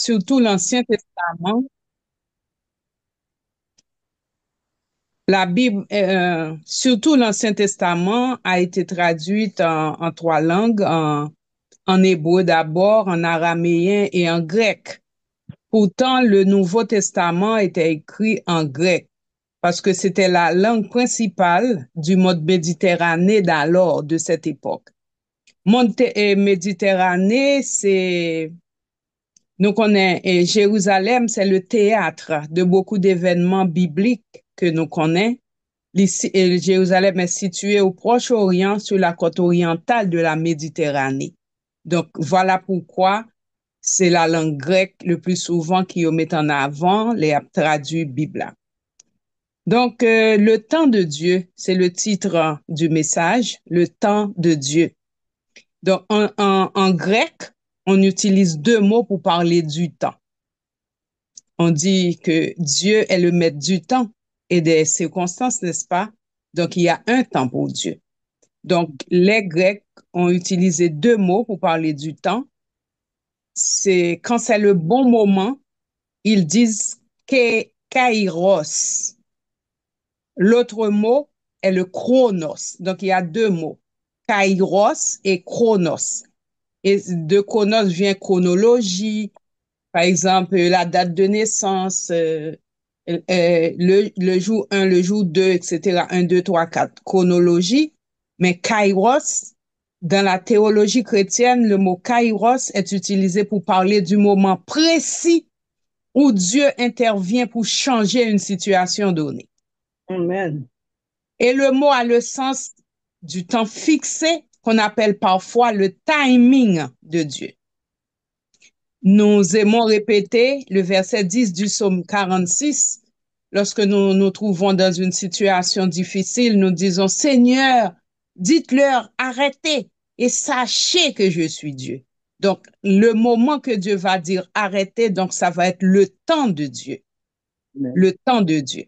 surtout l'Ancien Testament. La Bible, surtout l'Ancien Testament, a été traduite en trois langues, en hébreu d'abord, en araméen et en grec. Pourtant, le Nouveau Testament était écrit en grec parce que c'était la langue principale du monde méditerranéen d'alors, de cette époque. Méditerranée, c'est, nous connaissons, Jérusalem, c'est le théâtre de beaucoup d'événements bibliques que nous connaissons. Jérusalem est situé au Proche-Orient, sur la côte orientale de la Méditerranée. Donc, voilà pourquoi c'est la langue grecque le plus souvent qui met en avant les traduits Bible. Donc, le temps de Dieu, c'est le titre du message, le temps de Dieu. Donc, en grec, on utilise deux mots pour parler du temps. On dit que Dieu est le maître du temps et des circonstances, n'est-ce pas? Donc, il y a un temps pour Dieu. Donc, les Grecs ont utilisé deux mots pour parler du temps. C'est quand c'est le bon moment, ils disent kairos. L'autre mot est le chronos. Donc, il y a deux mots, kairos et chronos. Et de chronos vient chronologie, par exemple, la date de naissance, le jour 1, le jour 2, etc. 1, 2, 3, 4, chronologie. Mais kairos, dans la théologie chrétienne, le mot kairos est utilisé pour parler du moment précis où Dieu intervient pour changer une situation donnée. Amen. Et le mot a le sens du temps fixé qu'on appelle parfois le timing de Dieu. Nous aimons répéter le verset 10 du psaume 46. Lorsque nous nous trouvons dans une situation difficile, nous disons, Seigneur, dites-leur, arrêtez et sachez que je suis Dieu. Donc, le moment que Dieu va dire arrêtez, donc ça va être le temps de Dieu. Amen. Le temps de Dieu.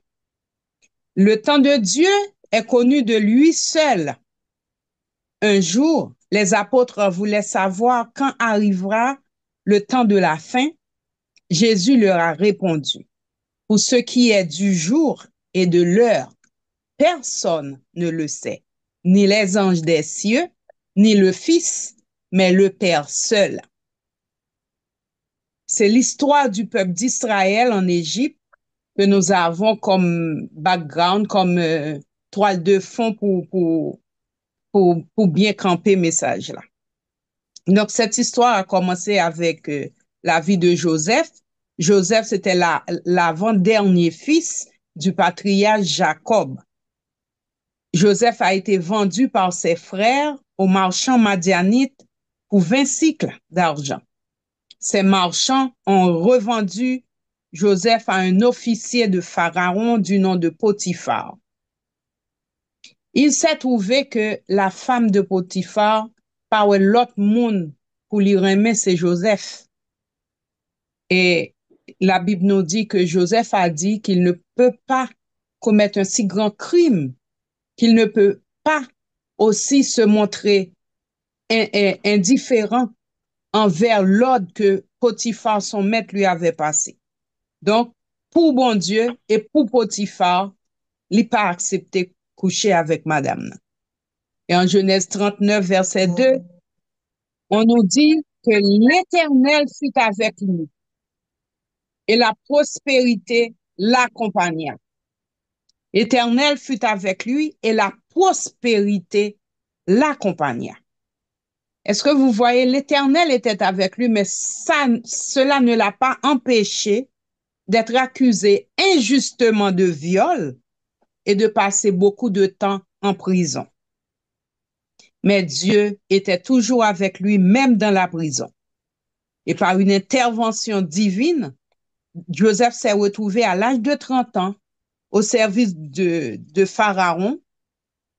Le temps de Dieu est connu de lui seul. Un jour, les apôtres voulaient savoir quand arrivera le temps de la fin. Jésus leur a répondu, pour ce qui est du jour et de l'heure, personne ne le sait, ni les anges des cieux, ni le Fils, mais le Père seul. C'est l'histoire du peuple d'Israël en Égypte que nous avons comme background, comme toile de fond pour bien camper le message là. Donc, cette histoire a commencé avec la vie de Joseph. Joseph, c'était l'avant-dernier fils du patriarche Jacob. Joseph a été vendu par ses frères aux marchands madianites pour 20 cycles d'argent. Ces marchands ont revendu Joseph à un officier de Pharaon du nom de Potiphar. Il s'est trouvé que la femme de Potiphar par l'autre monde pour lui remettre, c'est Joseph. Et la Bible nous dit que Joseph a dit qu'il ne peut pas commettre un si grand crime, qu'il ne peut pas aussi se montrer indifférent envers l'ordre que Potiphar, son maître, lui avait passé. Donc, pour bon Dieu et pour Potiphar, il n'a pas accepté coucher avec madame. Et en Genèse 39, verset 2, on nous dit que l'Éternel fut avec lui et la prospérité l'accompagna. L'Éternel fut avec lui et la prospérité l'accompagna. Est-ce que vous voyez, l'Éternel était avec lui, mais cela ne l'a pas empêché d'être accusé injustement de viol et de passer beaucoup de temps en prison. Mais Dieu était toujours avec lui, même dans la prison. Et par une intervention divine, Joseph s'est retrouvé à l'âge de 30 ans au service de Pharaon,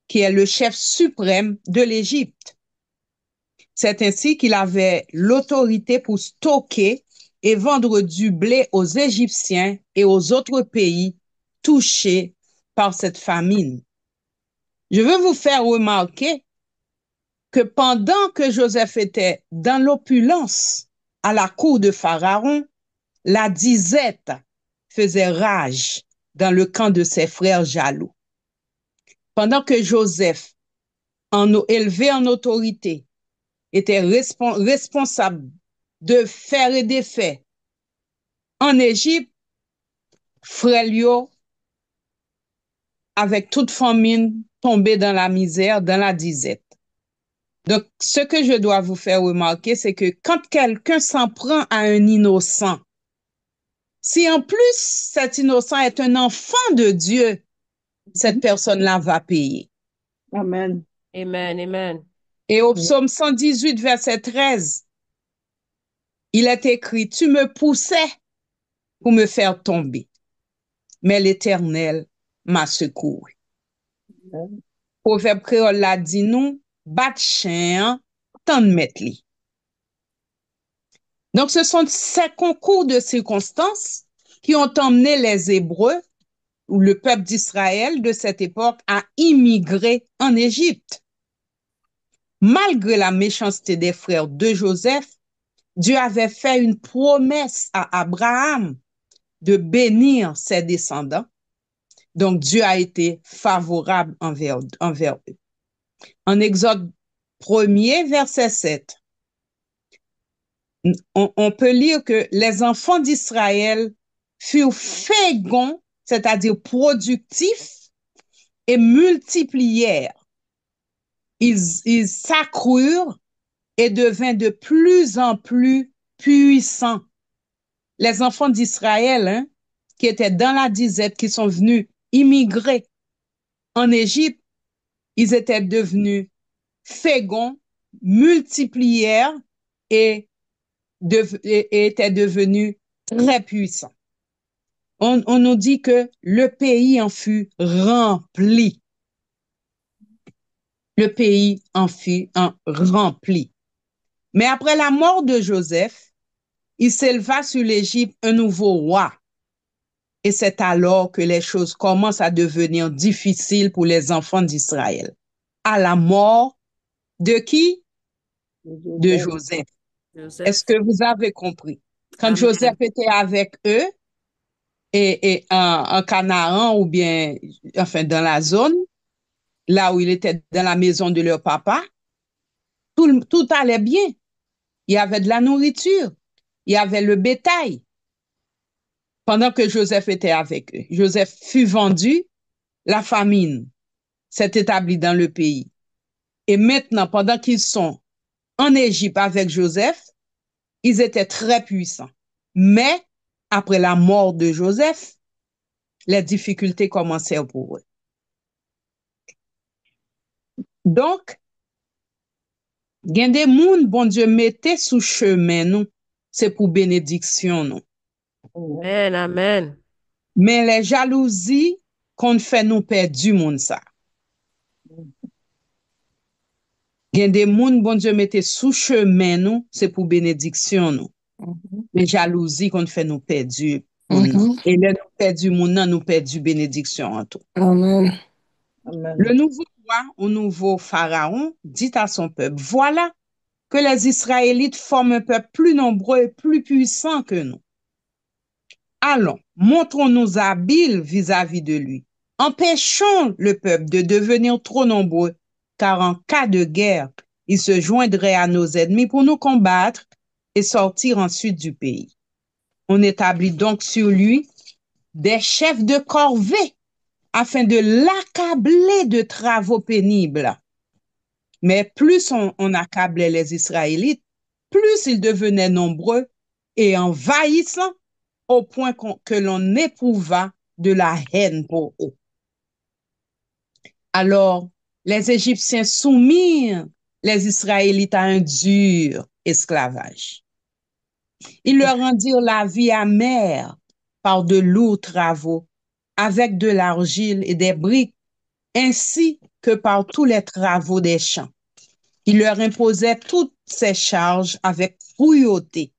qui est le chef suprême de l'Égypte. C'est ainsi qu'il avait l'autorité pour stocker et vendre du blé aux Égyptiens et aux autres pays touchés par cette famine. Je veux vous faire remarquer que pendant que Joseph était dans l'opulence à la cour de Pharaon, la disette faisait rage dans le camp de ses frères jaloux. Pendant que Joseph, élevé en autorité, était responsable de faire et défaire en Égypte, frère Lio, avec toute famine, tombé dans la misère, dans la disette. Donc, ce que je dois vous faire remarquer, c'est que quand quelqu'un s'en prend à un innocent, si en plus cet innocent est un enfant de Dieu, cette personne-là va payer. Amen. Amen. Amen. Et au psaume 118, verset 13, il est écrit, tu me poussais pour me faire tomber, mais l'Éternel m'a secouru. Amen. Proverbe créole l'a dit nous, bat chien, tant de mettre li. Donc, ce sont ces concours de circonstances qui ont emmené les Hébreux ou le peuple d'Israël de cette époque à immigrer en Égypte. Malgré la méchanceté des frères de Joseph, Dieu avait fait une promesse à Abraham de bénir ses descendants. Donc, Dieu a été favorable envers eux. En Exode 1er, verset 7, on peut lire que les enfants d'Israël furent féconds, c'est-à-dire productifs, et multiplièrent. Ils s'accrurent et devinrent de plus en plus puissants. Les enfants d'Israël, qui étaient dans la disette, qui sont venus immigrer en Égypte, ils étaient devenus féconds, multiplièrent et étaient devenus très puissants. On nous dit que le pays en fut rempli. Le pays en fut rempli. Mais après la mort de Joseph, il s'éleva sur l'Égypte un nouveau roi. Et c'est alors que les choses commencent à devenir difficiles pour les enfants d'Israël. À la mort de qui? De Joseph. Joseph. Est-ce que vous avez compris? Quand Amen. Joseph était avec eux et en Canaan ou bien enfin dans la zone, là où il était dans la maison de leur papa, tout allait bien. Il y avait de la nourriture, il y avait le bétail. Pendant que Joseph était avec eux, Joseph fut vendu, la famine s'est établie dans le pays. Et maintenant, pendant qu'ils sont en Égypte avec Joseph, ils étaient très puissants. Mais après la mort de Joseph, les difficultés commencèrent pour eux. Donc, gen des moun, bon Dieu mettait sous chemin nous, c'est pour bénédiction nous. Amen. Amen. Mais les jalousies qu'on fait nous perdre du monde ça. Gen des moun, bon Dieu mettait sous chemin nous, c'est pour bénédiction nous. Les jalousies qu'on fait nous perdre du monde. Et là, nous perdre du monde, nous perdre du bénédiction en tout. Amen. Amen. Le nouveau roi ou nouveau pharaon dit à son peuple, voilà que les Israélites forment un peuple plus nombreux et plus puissant que nous. Allons, montrons-nous habiles vis-à-vis de lui. Empêchons le peuple de devenir trop nombreux, car en cas de guerre, il se joindrait à nos ennemis pour nous combattre et sortir ensuite du pays. On établit donc sur lui des chefs de corvée afin de l'accabler de travaux pénibles. Mais plus on accablait les Israélites, plus ils devenaient nombreux et envahissants au point que l'on éprouva de la haine pour eux. Alors, les Égyptiens soumirent les Israélites à un dur esclavage. Ils leur rendirent la vie amère par de lourds travaux, avec de l'argile et des briques, ainsi que par tous les travaux des champs. Il leur imposait toutes ces charges avec cruauté.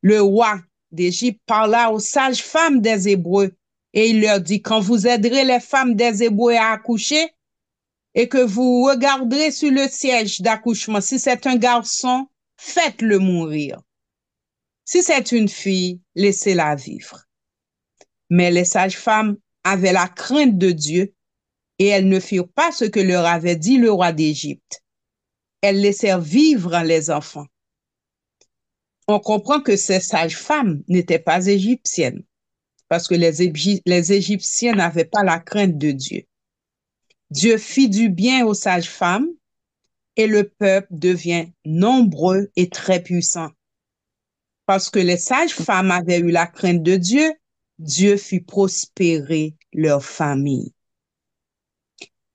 Le roi d'Égypte parla aux sages femmes des Hébreux et il leur dit, quand vous aiderez les femmes des Hébreux à accoucher et que vous regarderez sur le siège d'accouchement, si c'est un garçon, faites-le mourir. Si c'est une fille, laissez-la vivre. Mais les sages-femmes avaient la crainte de Dieu et elles ne firent pas ce que leur avait dit le roi d'Égypte. Elles laissèrent vivre les enfants. On comprend que ces sages-femmes n'étaient pas égyptiennes parce que les Égyptiens n'avaient pas la crainte de Dieu. Dieu fit du bien aux sages-femmes et le peuple devient nombreux et très puissant. Parce que les sages-femmes avaient eu la crainte de Dieu, Dieu fit prospérer leur famille.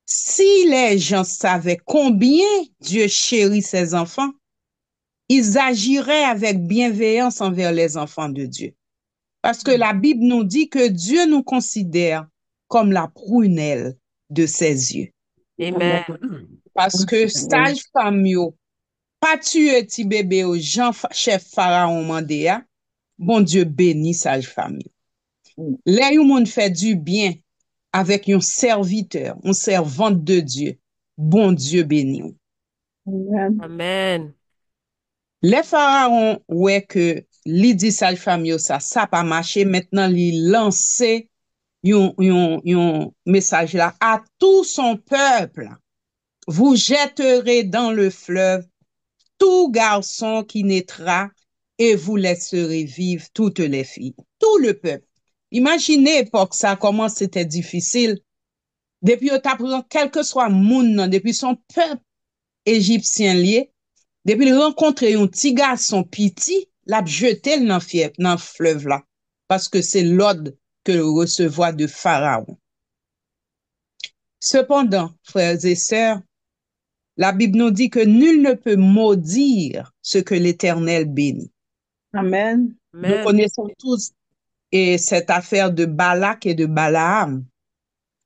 Si les gens savaient combien Dieu chérit ses enfants, ils agiraient avec bienveillance envers les enfants de Dieu. Parce que la Bible nous dit que Dieu nous considère comme la prunelle de ses yeux. Amen. Parce que sage-femme yo, pas tuer ti bébé au Jean chef Pharaon mandéa, bon Dieu bénit sage-femme yo. Là, yon moun fait du bien avec un serviteur, une servante de Dieu. Bon Dieu béni. Amen. Amen. Les pharaons, ouais que li di sage-femme yo ça pas marché, maintenant li lancé yon message là à tout son peuple. Vous jetterez dans le fleuve tout garçon qui naîtra et vous laisserez vivre toutes les filles. Tout le peuple. Imaginez époque ça, comment c'était difficile. Depuis au t'apprend, quel que soit moun, depuis son peuple égyptien lié, depuis il rencontre un petit garçon petit, l'a jeté dans le fleuve là. Parce que c'est l'ordre que recevoir de Pharaon. Cependant, frères et sœurs, la Bible nous dit que nul ne peut maudire ce que l'Éternel bénit. Amen. Nous Amen. connaissons tous cette affaire de Balak et de Balaam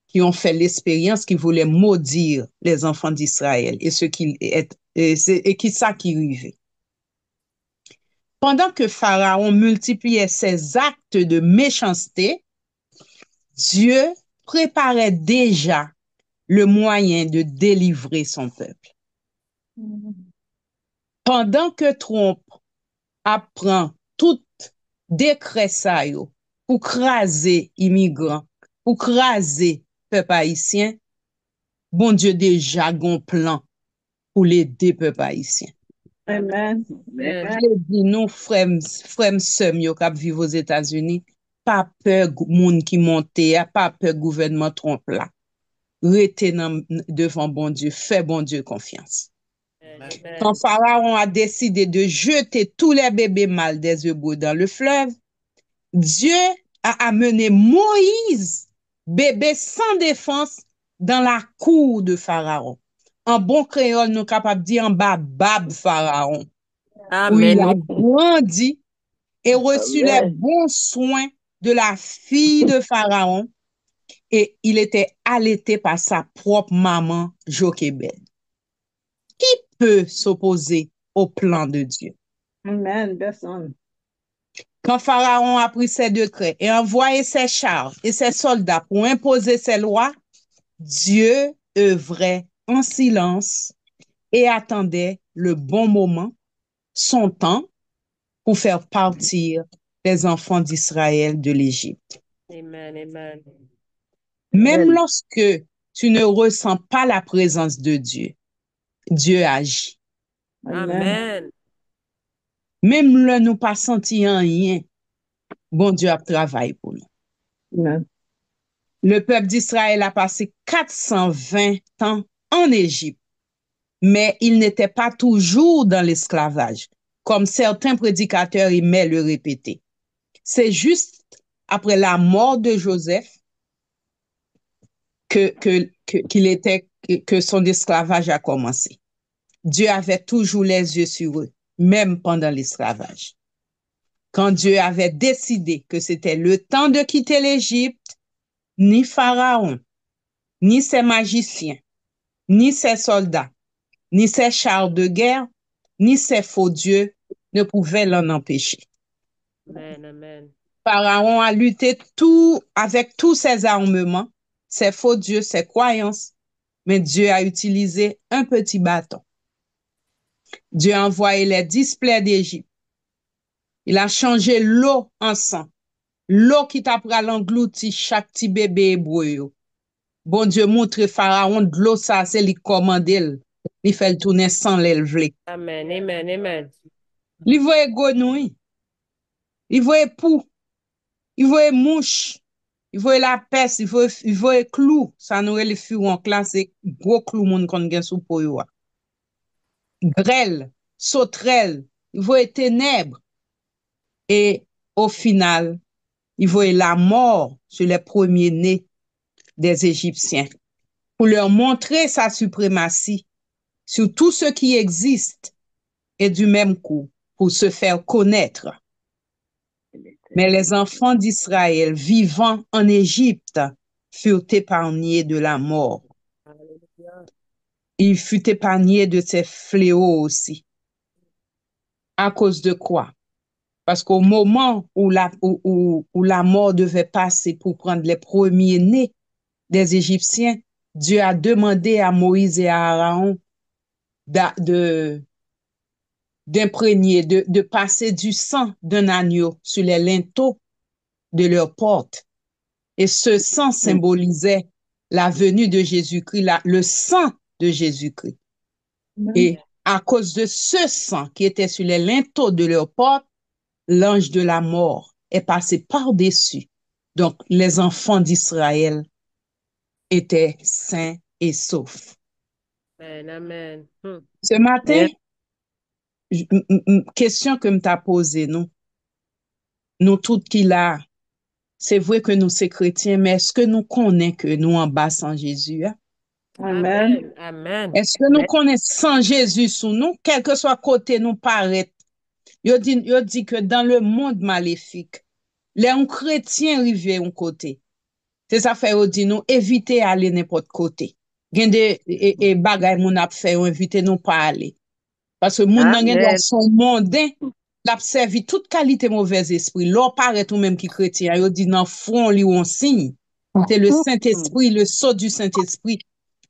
qui ont fait l'expérience, qui voulaient maudire les enfants d'Israël et ce qui est et qui ça qui arrivait. Pendant que Pharaon multipliait ses actes de méchanceté, Dieu préparait déjà le moyen de délivrer son peuple. Pendant que Trump apprend tout décret ça yo, pour craser immigrants, pour craser peuple haïtien, bon Dieu déjà gon plan pour l'aider peuple haïtien. Amen. Amen. Je dis nous frères sœurs yo k'ap vivre aux États-Unis, pas peur moun qui monte, pas peur gouvernement Trump là. Rete devant bon Dieu, fais bon Dieu confiance. Quand Pharaon a décidé de jeter tous les bébés mâles des Hébreux dans le fleuve, Dieu a amené Moïse, bébé sans défense, dans la cour de Pharaon. En bon créole, nous capable de dire en bas bab Pharaon, où il a Amen. grandi et reçu les Amen. bons soins de la fille de Pharaon, et il était allaité par sa propre maman, Jochébed. Qui peut s'opposer au plan de Dieu? Amen. Personne. Quand Pharaon a pris ses décrets et envoyé ses chars et ses soldats pour imposer ses lois, Dieu œuvrait en silence et attendait le bon moment, son temps, pour faire partir les enfants d'Israël de l'Égypte. Amen. Amen. Même Amen. lorsque tu ne ressens pas la présence de Dieu, Dieu agit. Amen. Amen. Même là, nous pas senti rien, bon Dieu a travaillé pour nous. Amen. Le peuple d'Israël a passé 420 ans en Égypte, mais il n'était pas toujours dans l'esclavage, comme certains prédicateurs aimaient le répéter. C'est juste après la mort de Joseph que son esclavage a commencé. Dieu avait toujours les yeux sur eux, même pendant l'esclavage. Quand Dieu avait décidé que c'était le temps de quitter l'Égypte, ni Pharaon, ni ses magiciens, ni ses soldats, ni ses chars de guerre, ni ses faux dieux ne pouvaient l'en empêcher. Amen. Amen. Pharaon a lutté avec tous ses armements, ses faux dieux, ses croyances, mais Dieu a utilisé un petit bâton. Dieu a envoyé les 10 plaies d'Égypte. Il a changé l'eau en sang. L'eau qui t'a pris l'englouti chaque petit bébé hébreu. Yo. Bon Dieu montre Pharaon de l'eau ça, c'est lui commander. Il fait le tourner sans l'élever. Amen. Amen. Amen. Il voit grenouille, il voit pou, il voit mouche, il voit la peste, il voit clou. Ça nous le furon classe, c'est gros clou moun kon gen sou po yo. Grêle, sauterelle, il voit ténèbres. Et au final, il voit la mort sur les premiers-nés des Égyptiens pour leur montrer sa suprématie sur tout ce qui existe et du même coup pour se faire connaître. Mais les enfants d'Israël vivant en Égypte furent épargnés de la mort. Hallelujah. Ils furent épargnés de ces fléaux aussi. À cause de quoi? Parce qu'au moment où la mort devait passer pour prendre les premiers-nés des Égyptiens, Dieu a demandé à Moïse et à Aaron d'imprégner, de passer du sang d'un agneau sur les linteaux de leurs portes. Et ce sang symbolisait la venue de Jésus-Christ, le sang de Jésus-Christ. Et à cause de ce sang qui était sur les linteaux de leurs portes, l'ange de la mort est passé par-dessus. Donc, les enfants d'Israël étaient sains et saufs. Amen. Amen. Ce matin, question que m't'a posée, nous toutes qui là, c'est vrai que nous sommes chrétiens, mais est-ce que nous connaissons que nous en bas sans Jésus? Hein? Amen. Amen. Est-ce que nous connaissons sans Jésus sous nous, quel que soit côté nous paraît? Yo dit que dans le monde maléfique, les chrétiens arrivent un côté. C'est ça fait, yo dit nous éviter aller n'importe côté. Gen de bagay moun ap fait, yo inviter nous pas aller. Parce que moun nan gen Amen. son mondain, l'a servi toute qualité mauvais esprit. L'or paraît ou même qui chrétien, yo dit nan front li on signe. C'est le Saint-Esprit, le sceau du Saint-Esprit.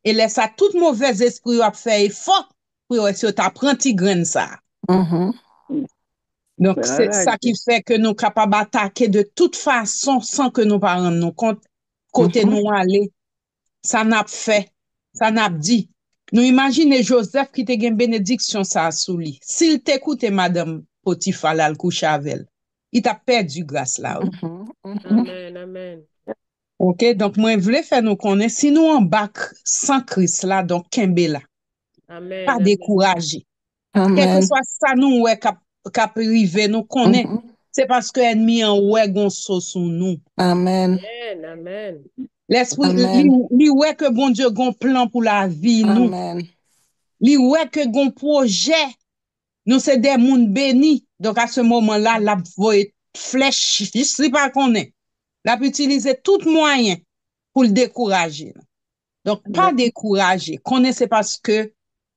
Et laisse ça tout mauvais esprit yo ap fait effort pour essayer t'apprendre ti graine ça. Donc, c'est ça qui fait que nous sommes capables d'attaquer de toute façon sans que nous ne nous rendions compte côté nous aller. Ça n'a pas fait, ça n'a pas dit. Nous imaginons Joseph qui te une bénédiction ça sous lui. S'il t'écoutait Madame Potiphar là, le couche avec elle, il t'a perdu grâce là. Amen. Amen. OK, donc moi je voulais faire nous connaître si nous en bac sans Christ là donc Kembe là, Amen. pas décourager. Quel que soit ça nous ouais cap rive nous connaît, c'est parce que ennemi en ouais gon sauce sous nous. Amen. Amen. Amen. L'esprit Amen. li ouais que bon Dieu gon plan pour la vie nous. Amen. Li ouais que gon projet. Nous c'est des moun bénis. Donc à ce moment-là, la voye flèche, si pas qu'on est. La peut utiliser tout moyen pour le décourager. Donc pas décourager. Connaissez parce que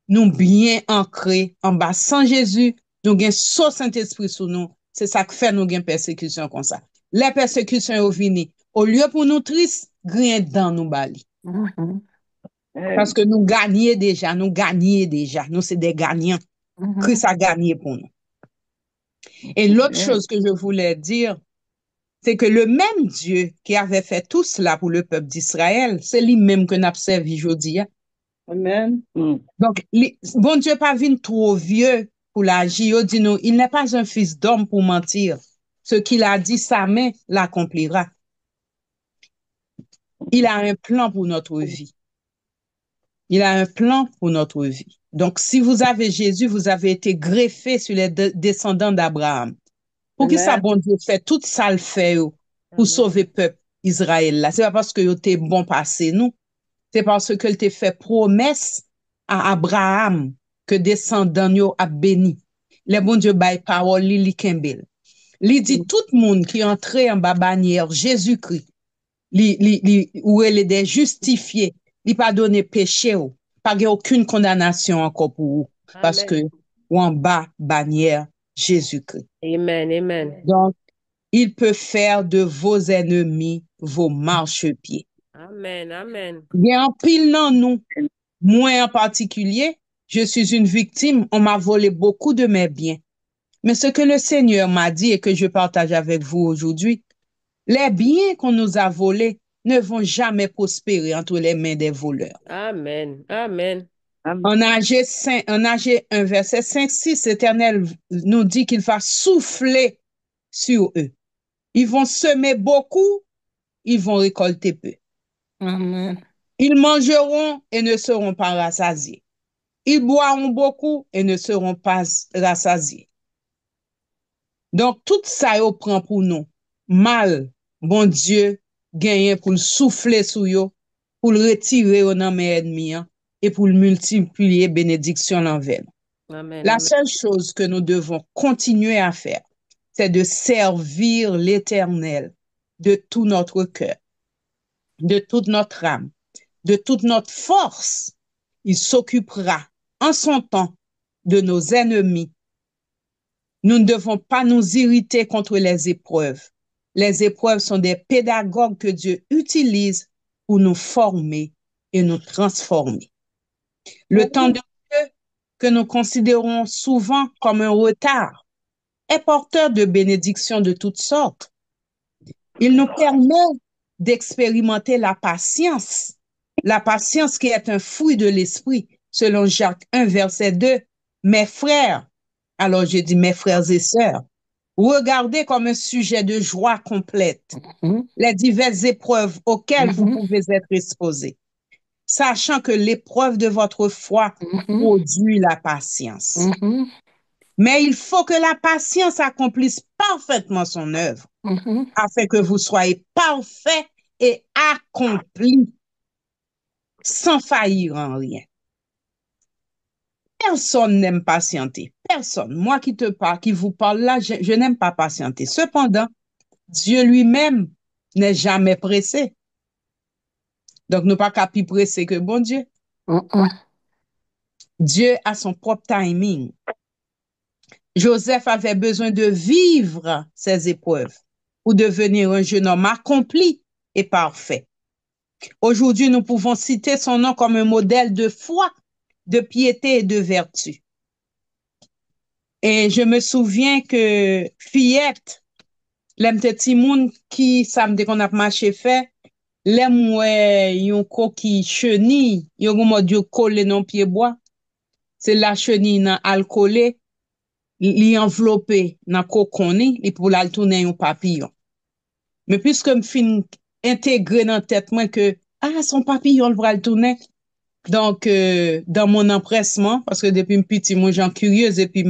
nous bien ancrés en bas sans Jésus, nous gain so Saint-Esprit sous nous. C'est ça qui fait nous gain persécution comme ça. Les persécutions au vini, au lieu pour nous tristes, grain dans nous bali. Parce que nous gagnons déjà, nous c'est des gagnants. Christ a gagné pour nous. Et l'autre chose que je voulais dire, c'est que le même Dieu qui avait fait tout cela pour le peuple d'Israël, c'est lui-même que nous avons servi aujourd'hui. Amen. Donc, bon Dieu pas venu trop vieux pour l'agir. Il dit nous, il n'est pas un fils d'homme pour mentir. Ce qu'il a dit, sa main l'accomplira. Il a un plan pour notre vie. Il a un plan pour notre vie. Donc, si vous avez Jésus, vous avez été greffé sur les descendants d'Abraham. Pour qui ça, bon Dieu, fait tout ça le fait pour sauver le peuple Israël là. C'est pas parce que vous êtes bon passé, nous. C'est parce que il fait promesse à Abraham que descendants yo a béni. Le bon Dieu bail parole li kembel. Li dit tout le monde qui entre en bas bannière Jésus-Christ, ou elle est justifié, li pas donné péché ou, pas aucune condamnation encore pour vous parce que ou en bas bannière Jésus-Christ. Amen. Amen. Donc il peut faire de vos ennemis vos marchepieds. Amen. Amen. Bien pile dans nous, moi en particulier, je suis une victime, on m'a volé beaucoup de mes biens. Mais ce que le Seigneur m'a dit et que je partage avec vous aujourd'hui, les biens qu'on nous a volés ne vont jamais prospérer entre les mains des voleurs. Amen. Amen. Amen. En Agé 1, verset 5-6, l'Éternel nous dit qu'il va souffler sur eux. Ils vont semer beaucoup, ils vont récolter peu. Amen. Ils mangeront et ne seront pas rassasiés. Ils boiront beaucoup et ne seront pas rassasiés. Donc, tout ça, yo prend pour nous. Mal, bon Dieu, gagne pour le souffler sur yo, pour le retirer au nom mes ennemis, et pour le multiplier bénédiction l'envers. Amen. La Amen. seule chose que nous devons continuer à faire, c'est de servir l'Éternel de tout notre cœur, de toute notre âme, de toute notre force. Il s'occupera en son temps de nos ennemis. Nous ne devons pas nous irriter contre les épreuves. Les épreuves sont des pédagogues que Dieu utilise pour nous former et nous transformer. Le temps de Dieu, que nous considérons souvent comme un retard, est porteur de bénédictions de toutes sortes. Il nous permet d'expérimenter la patience qui est un fruit de l'esprit, selon Jacques 1, verset 2. Mes frères, alors j'ai dit mes frères et sœurs, regardez comme un sujet de joie complète les diverses épreuves auxquelles vous pouvez être exposés, sachant que l'épreuve de votre foi produit la patience. Mais il faut que la patience accomplisse parfaitement son œuvre, afin que vous soyez parfaits et accomplis, sans faillir en rien. Personne n'aime patienter. Personne. Moi qui vous parle là, je n'aime pas patienter. Cependant, Dieu lui-même n'est jamais pressé. Donc, nous pas qu'à plus pressé que bon Dieu. Dieu a son propre timing. Joseph avait besoin de vivre ses épreuves pour devenir un jeune homme accompli et parfait. Aujourd'hui, nous pouvons citer son nom comme un modèle de foi, de piété et de vertu. Et je me souviens que Fillette, l'aime petit moun qui samedi qu'on a marché fait, l'aime ouais yon coquille chenille, yon mode yo collé non pied bois. C'est la chenille nan alcoolé, li enveloppé nan coconi, li pour la tourner un papillon. Mais puisque me fin intégré dans tête moi que son papillon le va le tourner. Donc dans mon empressement parce que depuis petit moi j'en curieuse et puis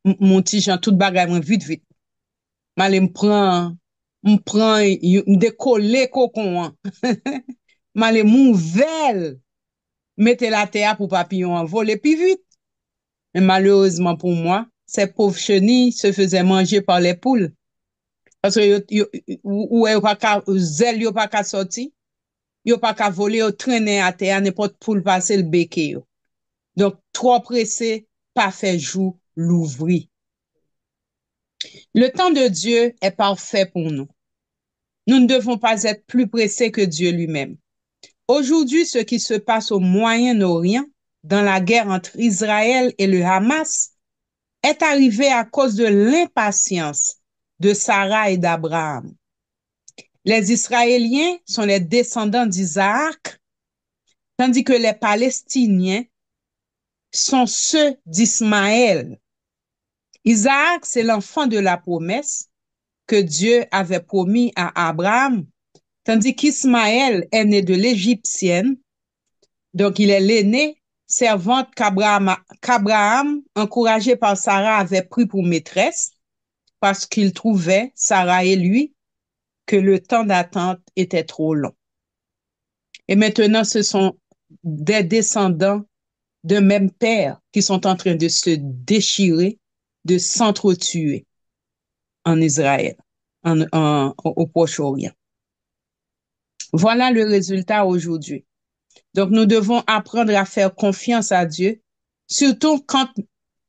mon petit j'en tout bagay moi vite. M'aller me prend décoller cocon. M'aller mouvel mettre la terre pour papillon envoler puis vite. Mais malheureusement pour moi, ces pauvres chenilles se faisaient manger par les poules. Parce que ou pas qu'à zèle yo pas qu'à sortir, yo pas qu'à voler, yo traîner à terre n'importe poule passer le béquet yo. Donc trop pressé, pas fait jour l'ouvri. Le temps de Dieu est parfait pour nous. Nous ne devons pas être plus pressés que Dieu lui-même. Aujourd'hui, ce qui se passe au Moyen-Orient, dans la guerre entre Israël et le Hamas, est arrivé à cause de l'impatience de Sarah et d'Abraham. Les Israéliens sont les descendants d'Isaac, tandis que les Palestiniens sont ceux d'Ismaël. Isaac, c'est l'enfant de la promesse que Dieu avait promis à Abraham, tandis qu'Ismaël est né de l'Égyptienne, donc il est l'aîné, servante qu'Abraham, encouragé par Sarah, avait pris pour maîtresse, parce qu'il trouvait, Sarah et lui, que le temps d'attente était trop long. Et maintenant, ce sont des descendants d'un même père qui sont en train de se déchirer, de s'entretuer en Israël, au Proche-Orient. Voilà le résultat aujourd'hui. Donc, nous devons apprendre à faire confiance à Dieu, surtout quand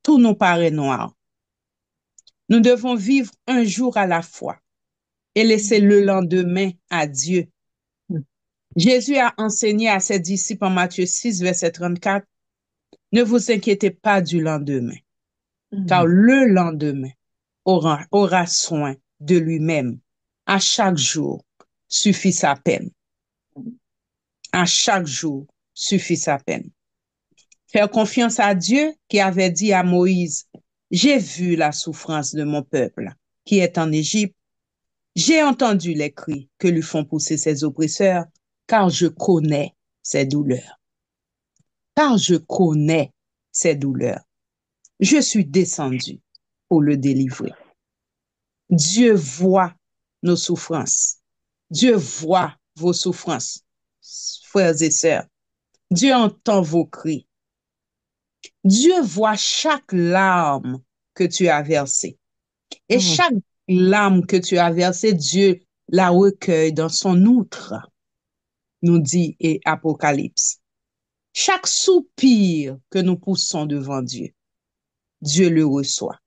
tout nous paraît noir. Nous devons vivre un jour à la fois et laisser le lendemain à Dieu. Jésus a enseigné à ses disciples en Matthieu 6, verset 34, ne vous inquiétez pas du lendemain, car le lendemain aura soin de lui-même. À chaque jour suffit sa peine. À chaque jour suffit sa peine. Faire confiance à Dieu qui avait dit à Moïse, j'ai vu la souffrance de mon peuple qui est en Égypte. J'ai entendu les cris que lui font pousser ses oppresseurs, car je connais ses douleurs. Car je connais ses douleurs. Je suis descendu pour le délivrer. Dieu voit nos souffrances. Dieu voit vos souffrances, frères et sœurs. Dieu entend vos cris. Dieu voit chaque larme que tu as versée. Et chaque larme que tu as versée, Dieu la recueille dans son outre, nous dit Apocalypse. Chaque soupir que nous poussons devant Dieu, Dieu le reçoit.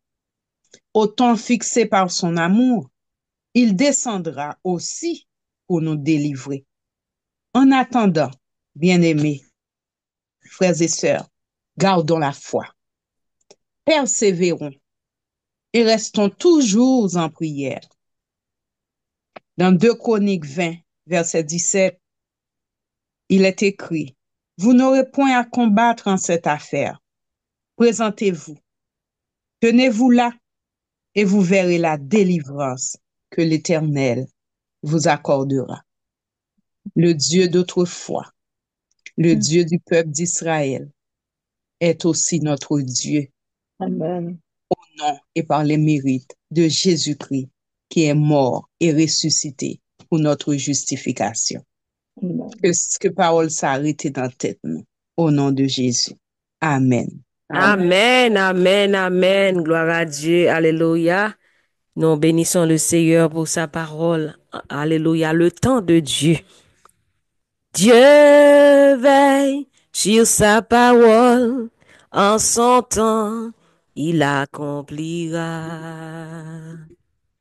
Au temps fixé par son amour, il descendra aussi pour nous délivrer. En attendant, bien-aimés, frères et sœurs, gardons la foi, persévérons et restons toujours en prière. Dans 2 Chroniques 20, verset 17, il est écrit, vous n'aurez point à combattre en cette affaire. Présentez-vous, tenez-vous là et vous verrez la délivrance que l'Éternel vous accordera. Le Dieu d'autrefois, le Dieu du peuple d'Israël, est aussi notre Dieu. Amen. Au nom et par les mérites de Jésus-Christ, qui est mort et ressuscité pour notre justification. Amen. Que parole s'arrête dans la tête, nous, au nom de Jésus. Amen. Amen, amen, amen. Gloire à Dieu. Alléluia. Nous bénissons le Seigneur pour sa parole. Alléluia. Le temps de Dieu. Dieu veille sur sa parole. En son temps, il accomplira.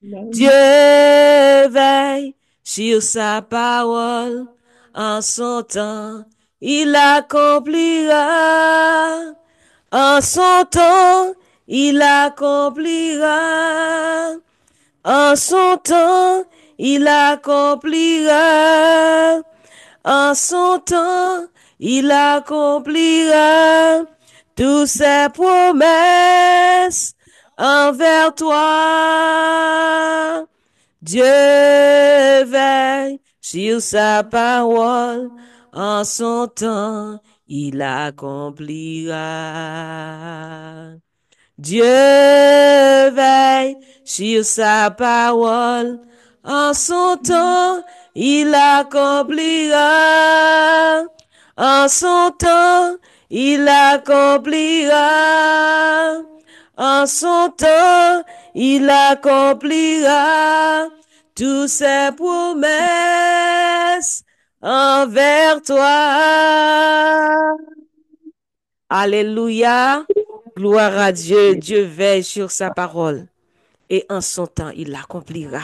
Amen. Dieu veille sur sa parole. En son temps, il accomplira. En son temps, il accomplira. En son temps, il accomplira. En son temps, il accomplira toutes ses promesses envers toi. Dieu veille sur sa parole. En son temps, il accomplira. Dieu veille sur sa parole. En son temps, il accomplira. En son temps, il accomplira. En son temps, il accomplira toutes ses promesses envers toi. Alléluia. Gloire à Dieu. Dieu veille sur sa parole. Et en son temps, il l'accomplira.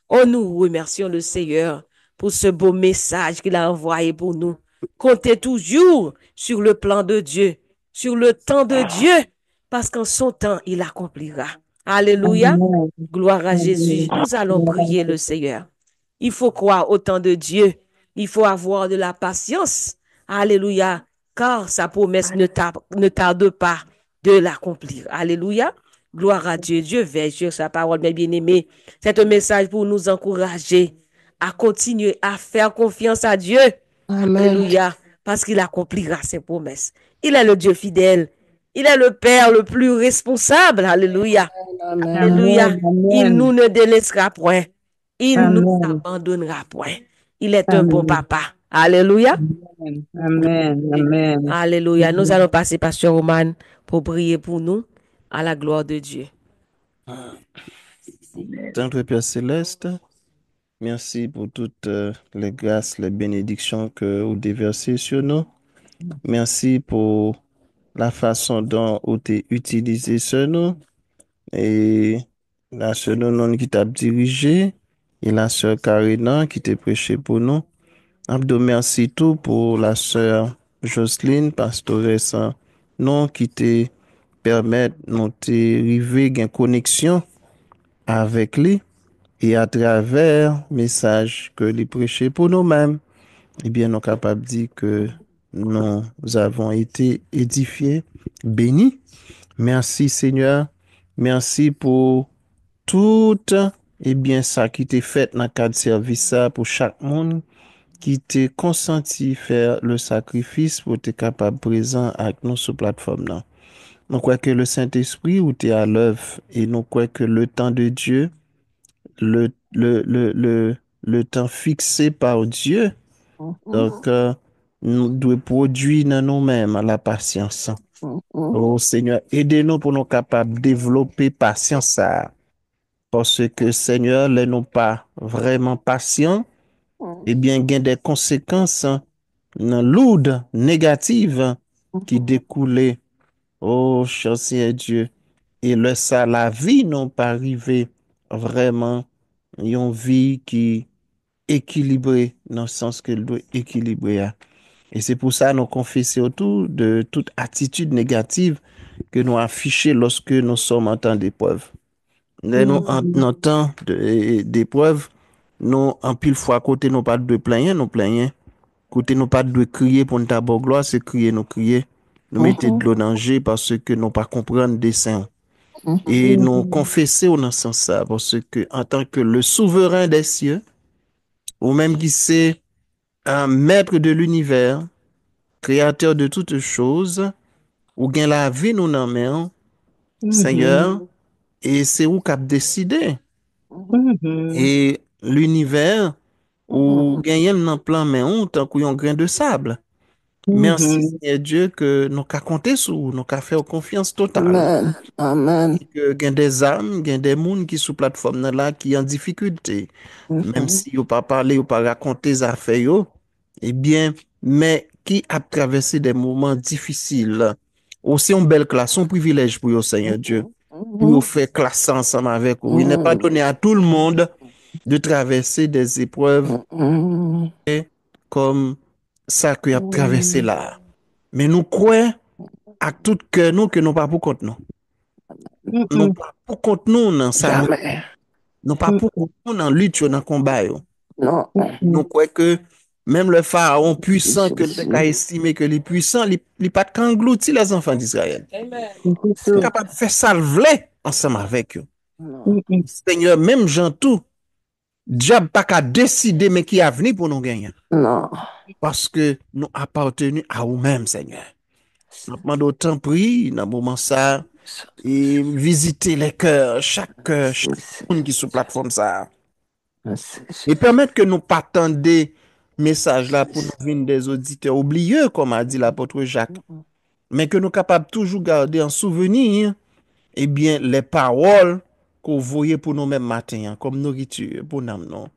Oh, nous remercions le Seigneur pour ce beau message qu'il a envoyé pour nous. Comptez toujours sur le plan de Dieu, sur le temps de Dieu, parce qu'en son temps, il accomplira. Alléluia. Amen. Gloire à Jésus. Nous allons prier le Seigneur. Il faut croire au temps de Dieu. Il faut avoir de la patience. Alléluia. Car sa promesse ne tarde pas de l'accomplir. Alléluia. Gloire à Dieu. Dieu veille sur sa parole, mes bien-aimés. C'est un message pour nous encourager à continuer à faire confiance à Dieu. Amen. Alléluia. Parce qu'il accomplira ses promesses. Il est le Dieu fidèle. Il est le Père le plus responsable. Alléluia. Amen. Alléluia. Amen. Il nous ne délaissera point. Il Amen. nous abandonnera point. Il est un bon papa. Alléluia. Amen. Amen. Alléluia. Nous allons passer, Pasteur Roman, pour prier pour nous à la gloire de Dieu. Saint Père Céleste, merci pour toutes les grâces, les bénédictions que vous déversez sur nous. Merci pour la façon dont vous avez utilisé ce nom et la sœur non qui t'a dirigé et la sœur Karina qui t'a prêché pour nous. Abdo merci tout pour la sœur Jocelyne, pastoresse non qui te permet de nous arriver une connexion avec lui et à travers message que lui prêchait pour nous-mêmes, eh bien, nous sommes capables de dire que nous avons été édifiés, bénis. Merci Seigneur. Merci pour tout, eh bien, ça qui t'est fait dans le cadre de service ça pour chaque monde qui t'est consenti faire le sacrifice pour être capable présent avec nous sur plateforme là. Nous croyons que le Saint-Esprit ou t'es à l'œuvre et nous croyons que le temps de Dieu, le, le, le, le, le temps fixé par Dieu, donc, nous devons produire dans nous-mêmes la patience. Oh Seigneur, aidez-nous pour nous capables de développer patience. Parce que Seigneur, les nous pas vraiment patients, eh bien, il y a des conséquences lourdes, négatives qui découlent. Oh, cher Seigneur Dieu. Et le ça, la vie n'a pas arrivé vraiment une vie qui est équilibrée dans le sens qu'elle doit équilibrer. Et c'est pour ça nous confesser autour de toute attitude négative que nous affichons lorsque nous sommes en temps d'épreuve. Nous, en temps d'épreuve, nous, en pile fois, côté nous pas de plaigner, nous plaignons. Côté nous pas de crier pour nous tabac gloire, c'est crier, nous crier. Nous mettons de l'eau danger parce que nous pas comprendre dessein. Et nous confesser dans ce sens ça parce que en tant que le souverain des cieux, ou même qui c'est un maître de l'univers, créateur de toutes choses, ou gain la vie nous nan men, Seigneur, et c'est où qu'a décidé. Et l'univers, ou gagnez nan plan men ou, tant qu'on grain de sable. Merci, Seigneur Dieu, que nous qu'a compté sur, nous qu'a fait confiance totale. Amen. Amen. Que gain des âmes, gain des monde qui sous plateforme nan là, qui en difficulté. Même si yo pas parlé, yo pas raconté les affaires yo, eh bien, mais qui a traversé des moments difficiles. Aussi une belle classe, un privilège pour vous, Seigneur Dieu, pour vous faire classer ensemble avec vous. Il n'est pas donné à tout le monde de traverser des épreuves comme ça que a traversé là. Mais nous croyons à tout cœur nous que nous pas pour compte nous. Nous pas pour compte nous dans ça. Jamais. Nous pas pour compte nous dans lutte dans combat yo. Non. Nous croyons que même le pharaon puissant que nous avons estimé que les puissants, les pas englouti les enfants d'Israël. C'est capable de faire salver ensemble avec eux. Non. Seigneur, même Jean tout, diable pas qu'à décider mais qui a venu pour nous gagner. Non. Parce que nous appartenons à vous-même, Seigneur. Nous demandons autant prix dans le moment ça et visiter les cœurs, chaque monde qui est sur la plateforme ça. Et permettre que nous partons des messages là pour nous venir des auditeurs oublieux, comme a dit l'apôtre Jacques, mais que nous sommes capables toujours garder en souvenir, eh bien, les paroles qu'on voyait pour nous-mêmes matin, hein, comme nourriture pour nous. Non?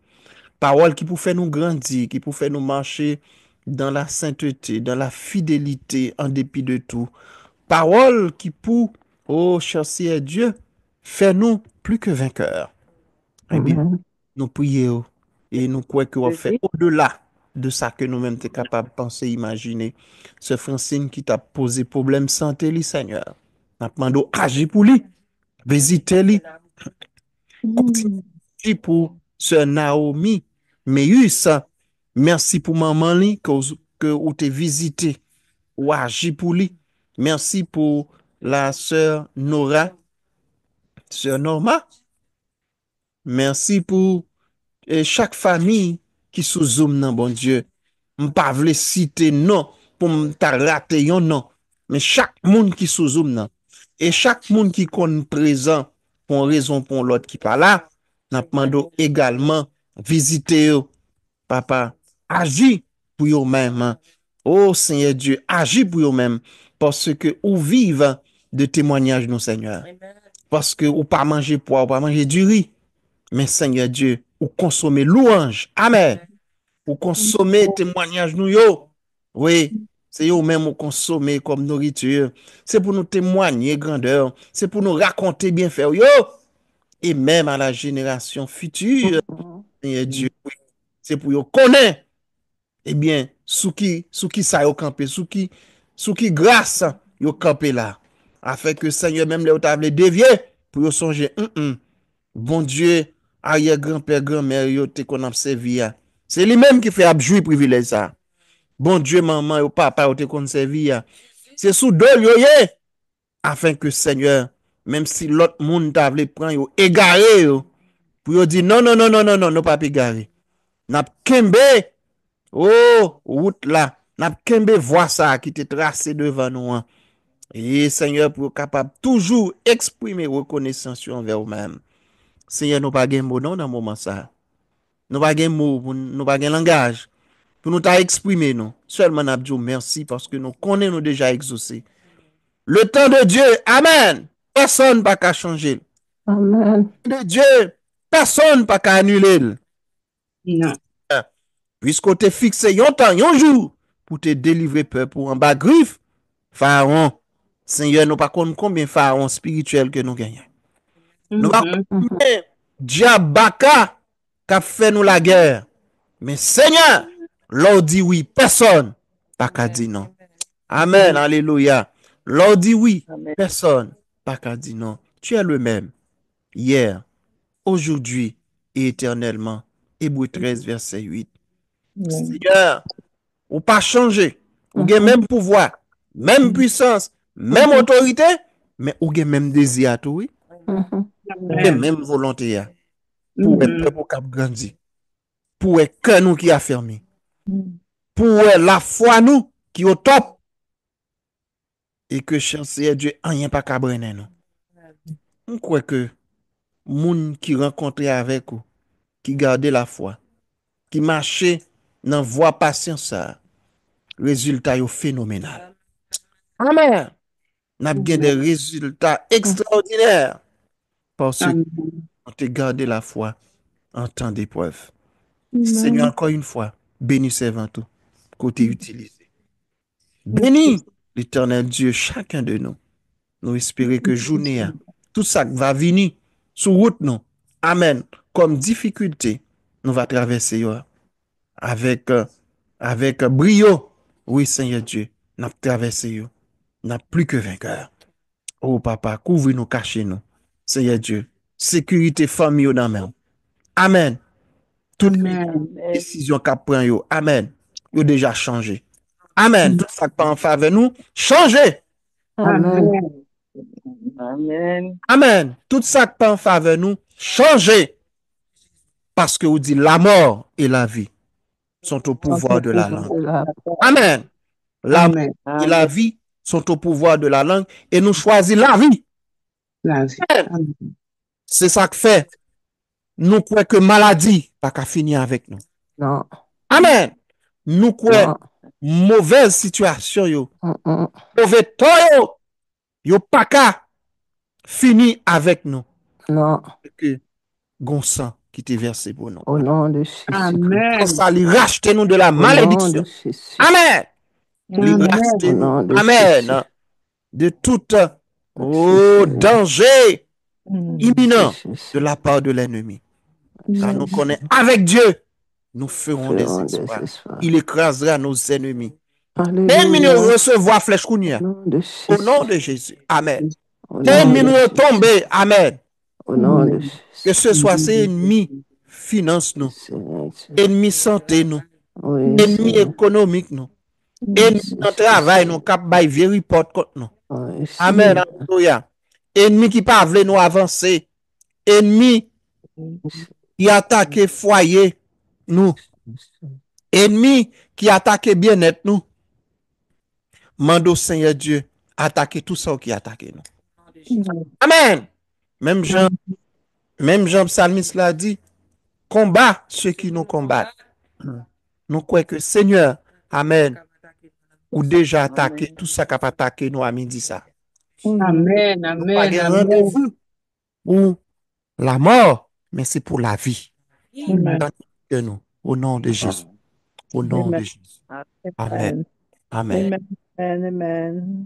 Paroles qui pour faire nous grandir, qui pour faire nous marcher dans la sainteté, dans la fidélité, en dépit de tout. Paroles qui pour, oh, cher Seigneur Dieu, faire nous plus que vainqueurs. Eh bien, nous prions et nous croyons qu'on va faire au-delà de ça que nous-mêmes sommes capables de penser, imaginer. Ce Francine qui t'a posé problème santé, lui, Seigneur. Nous demandons agir pour lui, visiter lui, continue pour Sœur Naomi, Meus, merci pour maman lui que vous t'es visité ou agi pour lui. Merci pour la sœur Nora, sœur Norma. Merci pour chaque famille qui sous zoom nan bon Dieu. M'pa vle citer non pour m'ta rater yon non. Mais chaque monde qui sous zoom nan. Et chaque monde qui kon présent pour une raison pour l'autre qui pas là, n'a demandé également visiter yo. Papa, agis pour eux même. Oh Seigneur Dieu, agis pour eux même parce que ou vive de témoignages nous Seigneur. Parce que ou pas manger poids, ou pas manger du riz. Mais Seigneur Dieu, ou consommer louange. Amen. Ou consommer témoignage nous yo. Oui, c'est eux même ou consommer comme nourriture. C'est pour nous témoigner grandeur. C'est pour nous raconter bien faire yo. Et même à la génération future, Seigneur Dieu, oui, c'est pour yo connaître. Eh bien, sous qui ça yo campé, sous qui grâce yo campé là. Afin que Seigneur même les table dévier pour yo songer, Bon Dieu, arrière-grand-père, grand-mère, yo te qu'on a servi ya. C'est lui-même qui fait abjouer privilège ça. Bon Dieu, maman, yo papa, yo te qu'on servi ya. C'est sous dol yo ye, afin que Seigneur, même si l'autre monde t'a voulu prendre yo égaré yo, pour yo dire non, non, non, non, non, non, non, pas égaré. N'a kembe, oh, route là, n'a kembe voir ça qui te tracé devant nous. Hein. Et Seigneur, pour capable toujours exprimer reconnaissance envers vous-même. Seigneur, nous pas gain mot non dans moment ça. Nous pas gain mot, nous pas gain langage pour nous t'a exprimer nous. Seulement n'a dit merci parce que nous connaissons nous déjà exaucé. Le temps de Dieu, amen. Personne pas qu'à changer. Amen. De Dieu, personne pas qu'à annuler. Non. Puisqu'on te fixé un temps, un jour pour te délivrer peuple en bas griffe, Pharaon. Seigneur, nous pas combien Pharaon spirituel que nous gagnons. Nous pas combien diable Baka qui a fait nous la guerre. Mais Seigneur, l'on dit oui, personne pas qu'à dire non. Amen, alléluia. L'on dit oui, Amen. personne pas qu'à dire non. Tu es le même, hier, aujourd'hui et éternellement. Hébreux 13, verset 8. Seigneur, ou pas changé. Ou avez même pouvoir, même puissance, même autorité, mais ou avez même désir à tout, oui. Ou avez même volonté pour être peuple qui a grandi. Pour être cœur nous qui a fermé. Pour être la foi nous qui est au top. Et que chance Dieu, rien pas qu'à brûler nous. On croit que moun qui rencontre avec vous, qui garde la foi, qui marche dans voie patience, résultat est phénoménal. Amen. N'a bien des résultats extraordinaires parce qu'on te gardé la foi en temps d'épreuve. Seigneur, encore une fois, bénis servant tout, côté utilisé. Bénis l'éternel Dieu, chacun de nous. Nous espérons que journée, tout ça va venir sur route nous. Amen. Comme difficulté, nous va traverser avec, avec brio. Oui, Seigneur Dieu, nous traversé, n'a plus que vainqueur. Oh papa, couvre-nous, cachez-nous. Seigneur Dieu, sécurité famille dans main. Amen. Toutes les décisions qu'a prend yo, amen. Yo déjà changé. Amen. Tout ça qui pas en faveur nous, changez. Amen. Amen. Amen. Tout ça qui pas en faveur nous, changez. Parce que vous dit la mort et la vie sont au pouvoir de la langue. Amen. La mort et la vie sont au pouvoir de la langue et nous choisissons la vie. Amen. C'est ça que fait. Nous croyons que maladie pas qu'à finir avec nous. Non. Amen. Nous croyons mauvaise situation yo. Mauvais temps yo pas qu'à finir avec nous. Non. Que gon sang qui t'est versé pour nous. Au nom de Jésus. Amen. Ça lui racheter nous de la malédiction. Amen. Lui racheter nous. Amen. De tout danger imminent de la part de l'ennemi. Car nous connaissons avec Dieu, nous ferons des exploits. Il écrasera nos ennemis. L'ennemi nous recevoir flèche kounia. Au nom de Jésus. Amen. L'ennemi nous tomber. Amen. Au nom de Jésus. Que ce soit ces ennemis finance nous, ennemis santé nous, ennemis économique nous, ennemis dans travail nous, cap bay veri porte contre nous. Amen. Alléluia. Ennemi qui pas veut nous avancer. Ennemi qui attaque foyer nous. Ennemi qui attaque bien-être nous. Mando Seigneur Dieu, attaquer tout ça qui attaque nous. Amen. Même Jean psalmiste l'a dit, combat ceux qui nous combattent. Nous croyons que Seigneur, amen, ou déjà attaqué tout ça qui a attaqué nous à midi ça. Amen, amen, Pas rendez-vous pour la mort, mais c'est pour la vie. De nous, au nom de Jésus. Au nom de Jésus. Amen. Amen. Amen. Amen.